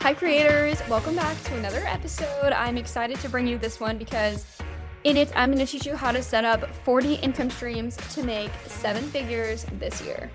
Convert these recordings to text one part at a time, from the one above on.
Hi creators, welcome back to another episode. I'm excited to bring you this one because in it, I'm going to teach you how to set up 40 income streams to make 7 figures this year.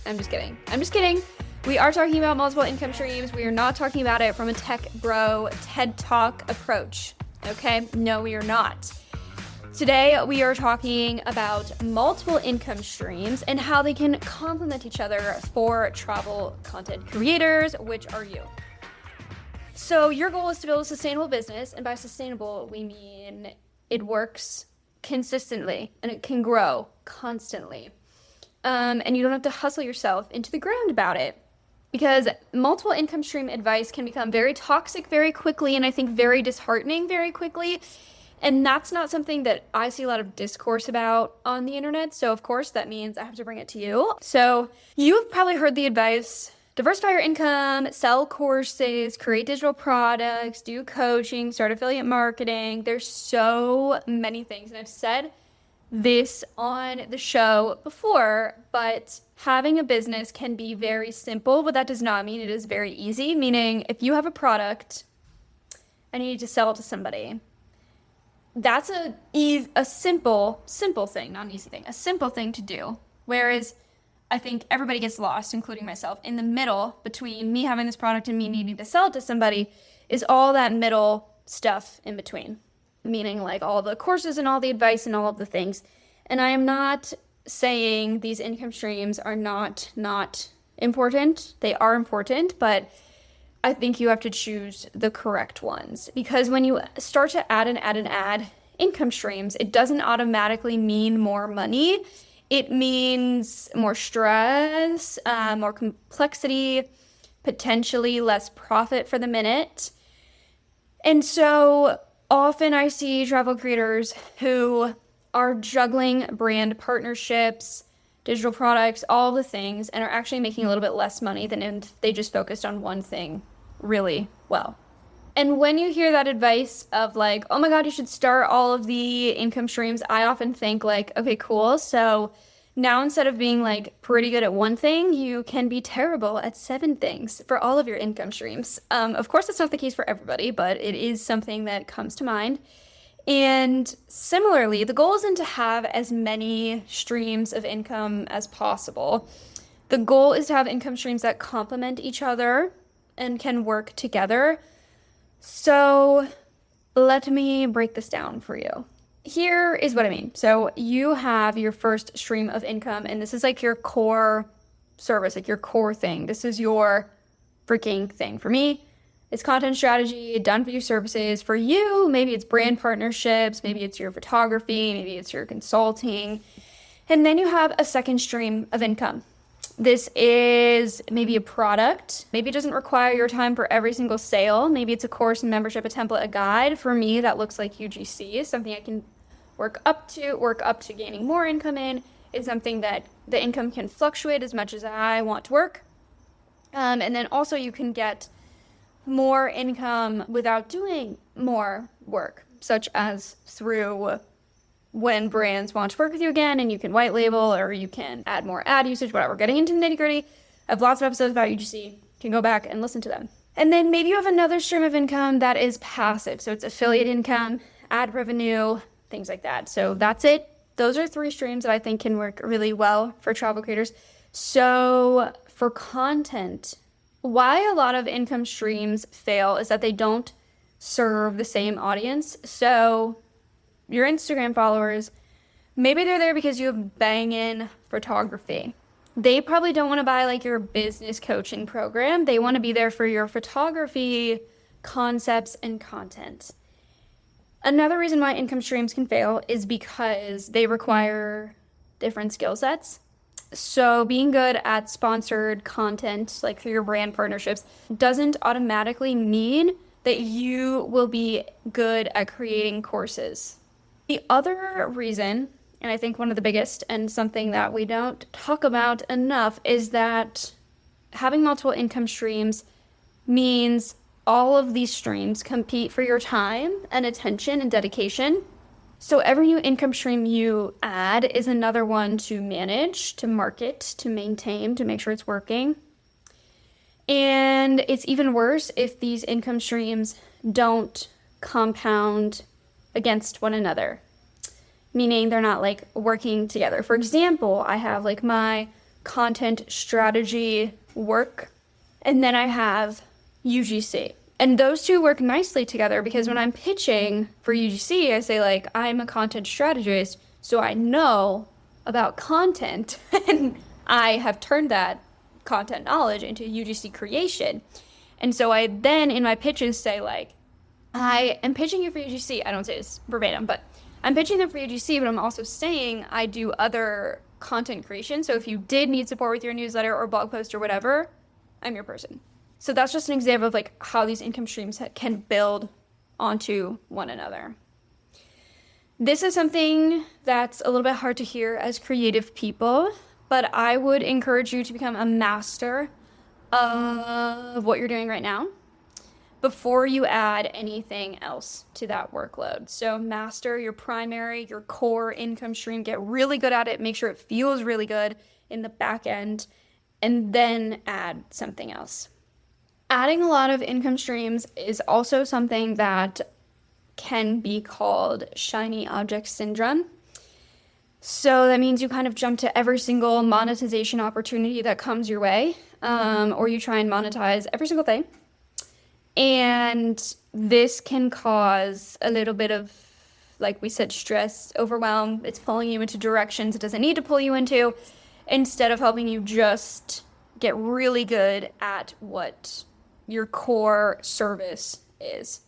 I'm just kidding. We are talking about multiple income streams. We are not talking about it from a tech bro TED Talk approach. Okay? No, we are not. Today, we are talking about multiple income streams and how they can complement each other for travel content creators, which are you. So your goal is to build a sustainable business, and by sustainable, we mean it works consistently and it can grow constantly. And you don't have to hustle yourself into the ground about it, because multiple income stream advice can become very toxic very quickly, and I think very disheartening very quickly. And that's not something that I see a lot of discourse about on the internet. So of course that means I have to bring it to you. So you've probably heard the advice: diversify your income, sell courses, create digital products, do coaching, start affiliate marketing. There's so many things. And I've said this on the show before, but having a business can be very simple, but that does not mean it is very easy. Meaning if you have a product and you need to sell it to somebody, that's a simple thing, not an easy thing, a simple thing to do. Whereas I think everybody gets lost, including myself, in the middle between me having this product and me needing to sell it to somebody is all that middle stuff in between. Meaning like all the courses and all the advice and all of the things. And I am not saying these income streams are not important. They are important, but I think you have to choose the correct ones, because when you start to add income streams, it doesn't automatically mean more money. It means more stress, more complexity, potentially less profit for the minute. And so often I see travel creators who are juggling brand partnerships, digital products, all the things, and are actually making a little bit less money than if they just focused on one thing really well. And when you hear that advice of like, oh my God, you should start all of the income streams, I often think like, okay, cool. So now instead of being like pretty good at one thing, you can be terrible at 7 things for all of your income streams. Of course, that's not the case for everybody, but it is something that comes to mind. And similarly, the goal isn't to have as many streams of income as possible. The goal is to have income streams that complement each other and can work together. So let me break this down for you. Here is what I mean. So you have your first stream of income, and this is like your core service, like your core thing. This is your freaking thing. For me, it's content strategy, done for you services. For you, maybe it's brand partnerships, maybe it's your photography, maybe it's your consulting. And then you have a second stream of income. This is maybe a product. Maybe it doesn't require your time for every single sale. Maybe it's a course, a membership, a template, a guide. For me, that looks like UGC, something I can work up to gaining more income in. It's something that the income can fluctuate as much as I want to work. And then also you can get more income without doing more work, such as through when brands want to work with you again, and you can white label, or you can add more ad usage, whatever. Getting into the nitty gritty. I have lots of episodes about UGC. You can go back and listen to them. And then maybe you have another stream of income that is passive. So it's affiliate income, ad revenue, things like that. So that's it. Those are 3 streams that I think can work really well for travel creators. So for content, why a lot of income streams fail is that they don't serve the same audience. So your Instagram followers, maybe they're there because you have banging photography. They probably don't want to buy like your business coaching program. They want to be there for your photography concepts and content. Another reason why income streams can fail is because they require different skill sets. So being good at sponsored content, like through your brand partnerships, doesn't automatically mean that you will be good at creating courses. The other reason, and I think one of the biggest and something that we don't talk about enough, is that having multiple income streams means all of these streams compete for your time and attention and dedication. So every new income stream you add is another one to manage, to market, to maintain, to make sure it's working. And it's even worse if these income streams don't compound against one another, meaning they're not like working together. For example, I have like my content strategy work, and then I have UGC. And those two work nicely together because when I'm pitching for UGC, I say like, I'm a content strategist, so I know about content and I have turned that content knowledge into UGC creation. And so I then in my pitches say like, I am pitching you for UGC. I don't say this verbatim, but I'm pitching them for UGC, but I'm also saying I do other content creation. So if you did need support with your newsletter or blog post or whatever, I'm your person. So that's just an example of like how these income streams can build onto one another. This is something that's a little bit hard to hear as creative people, but I would encourage you to become a master of what you're doing right now before you add anything else to that workload. So master your primary, your core income stream, get really good at it, make sure it feels really good in the back end, and then add something else. Adding a lot of income streams is also something that can be called shiny object syndrome. So that means you kind of jump to every single monetization opportunity that comes your way, or you try and monetize every single thing. And this can cause a little bit of, like we said, stress, overwhelm. It's pulling you into directions it doesn't need to pull you into, instead of helping you just get really good at what your core service is.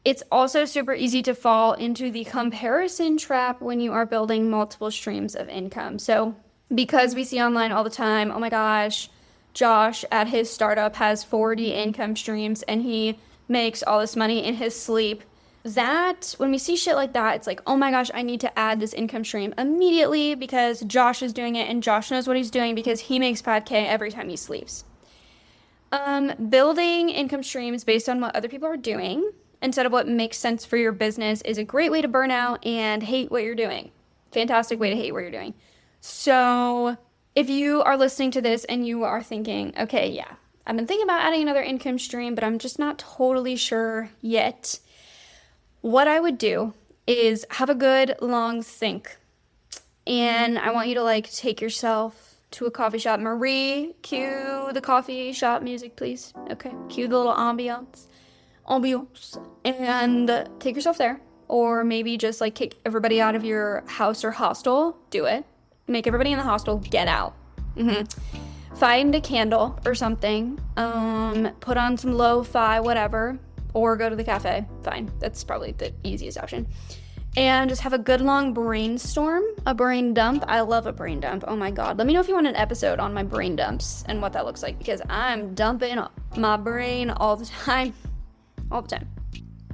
It's also super easy to fall into the comparison trap when you are building multiple streams of income. So because we see online all the time, oh my gosh, Josh at his startup has 40 income streams and he makes all this money in his sleep. That, when we see shit like that, it's like, oh my gosh, I need to add this income stream immediately because Josh is doing it and Josh knows what he's doing because he makes 5K every time he sleeps. Building income streams based on what other people are doing instead of what makes sense for your business is a great way to burn out and hate what you're doing. Fantastic way to hate what you're doing. So if you are listening to this and you are thinking, okay, yeah, I've been thinking about adding another income stream, but I'm just not totally sure yet. What I would do is have a good long think. And I want you to like take yourself to a coffee shop. Marie, cue the coffee shop music, please. Okay, cue the little ambiance. And take yourself there. Or maybe just like kick everybody out of your house or hostel. Do it. Make everybody in the hostel get out. Find a candle or something. Put on some lo-fi, whatever. Or go to the cafe. Fine. That's probably the easiest option. And just have a good long brainstorm, a brain dump. I love a brain dump. Oh my God. Let me know if you want an episode on my brain dumps and what that looks like, because I'm dumping my brain all the time. All the time.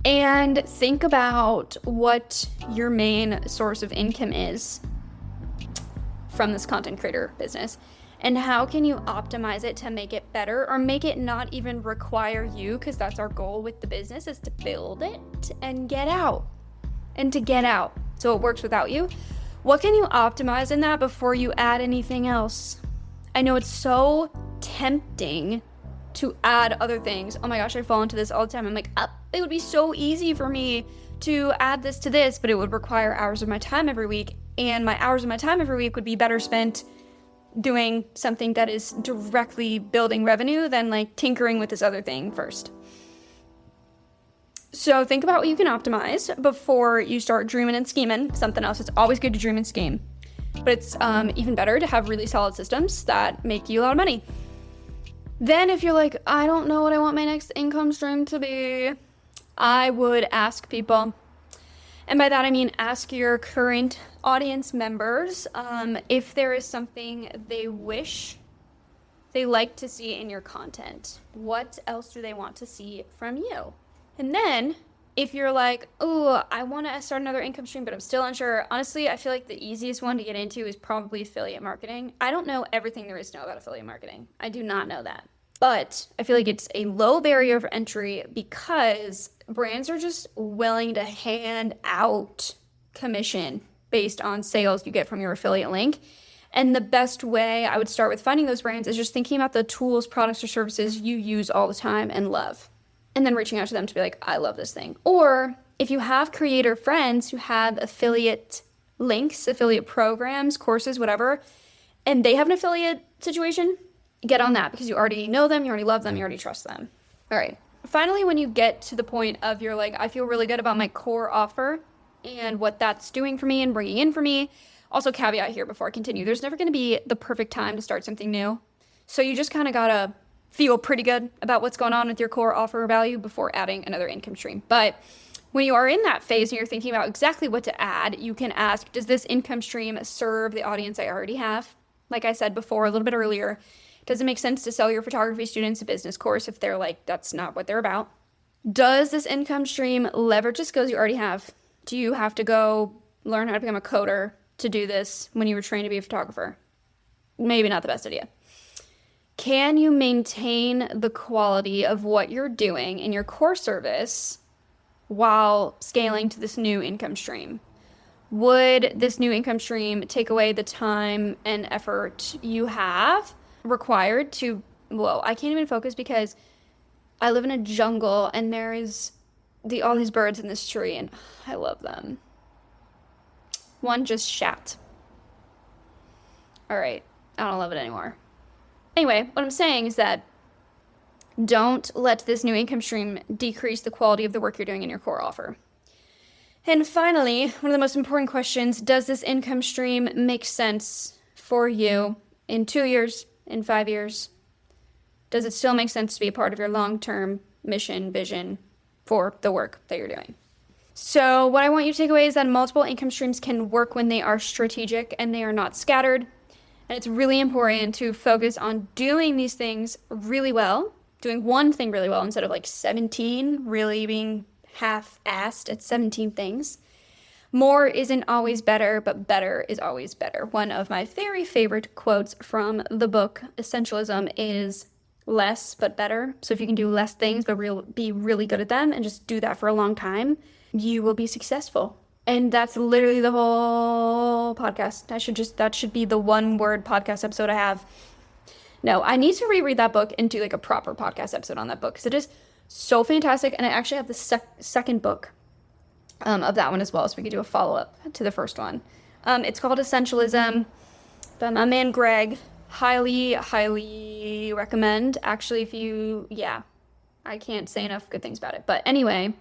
And think about what your main source of income is from this content creator business. And how can you optimize it to make it better or make it not even require you, because that's our goal with the business, is to build it and get out. And to get out so it works without you. What can you optimize in that before you add anything else? I know it's so tempting to add other things. Oh my gosh, I fall into this all the time. I'm like, it would be so easy for me to add this to this, but it would require hours of my time every week. And my hours of my time every week would be better spent doing something that is directly building revenue than like tinkering with this other thing first. So think about what you can optimize before you start dreaming and scheming something else. It's always good to dream and scheme, but it's even better to have really solid systems that make you a lot of money. Then if you're like, I don't know what I want my next income stream to be, I would ask people. And by that I mean ask your current audience members if there is something they wish they like to see in your content. What else do they want to see from you? And then if you're like, oh, I want to start another income stream, but I'm still unsure. Honestly, I feel like the easiest one to get into is probably affiliate marketing. I don't know everything there is to know about affiliate marketing. I do not know that. But I feel like it's a low barrier of entry because brands are just willing to hand out commission based on sales you get from your affiliate link. And the best way I would start with finding those brands is just thinking about the tools, products, or services you use all the time and love. And then reaching out to them to be like, I love this thing. Or if you have creator friends who have affiliate links, affiliate programs, courses, whatever, and they have an affiliate situation, get on that because you already know them, you already love them, you already trust them. All right. Finally, when you get to the point of you're like, I feel really good about my core offer and what that's doing for me and bringing in for me. Also, caveat here before I continue, there's never going to be the perfect time to start something new. So you just kind of got to feel pretty good about what's going on with your core offer value before adding another income stream. But when you are in that phase and you're thinking about exactly what to add, you can ask, does this income stream serve the audience I already have? Like I said before, a little bit earlier, does it make sense to sell your photography students a business course if they're like, that's not what they're about? Does this income stream leverage the skills you already have? Do you have to go learn how to become a coder to do this when you were trained to be a photographer? Maybe not the best idea. Can you maintain the quality of what you're doing in your core service while scaling to this new income stream? Would this new income stream take away the time and effort you have required to, I can't even focus because I live in a jungle and there is all these birds in this tree and I love them. One just shat. All right, I don't love it anymore. Anyway, what I'm saying is that don't let this new income stream decrease the quality of the work you're doing in your core offer. And finally, one of the most important questions, does this income stream make sense for you in 2 years, in 5 years? Does it still make sense to be a part of your long-term mission, vision for the work that you're doing? So what I want you to take away is that multiple income streams can work when they are strategic and they are not scattered. And it's really important to focus on doing these things really well, doing one thing really well instead of like 17, really being half-assed at 17 things. More isn't always better, but better is always better. One of my very favorite quotes from the book Essentialism is less but better. So if you can do less things but be really good at them and just do that for a long time, you will be successful. And that's literally the whole podcast. That should be the one word podcast episode I have. No, I need to reread that book and do like a proper podcast episode on that book because it is so fantastic. And I actually have the second book of that one as well. So we could do a follow-up to the first one. It's called Essentialism by my man Greg. Highly, highly recommend. Actually, I can't say enough good things about it. But anyway,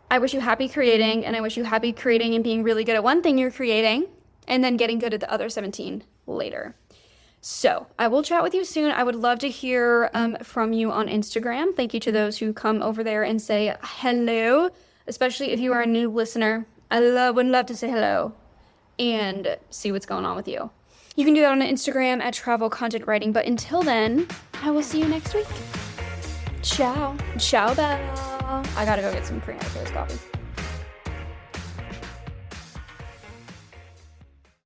I wish you happy creating, and I wish you happy creating and being really good at one thing you're creating, and then getting good at the other 17 later. So I will chat with you soon. I would love to hear from you on Instagram. Thank you to those who come over there and say hello, especially if you are a new listener. I would love to say hello and see what's going on with you. You can do that on Instagram at Travel Content Writing. But until then, I will see you next week. Ciao. Ciao, Bella. I gotta go get some pre-narcosis coffee.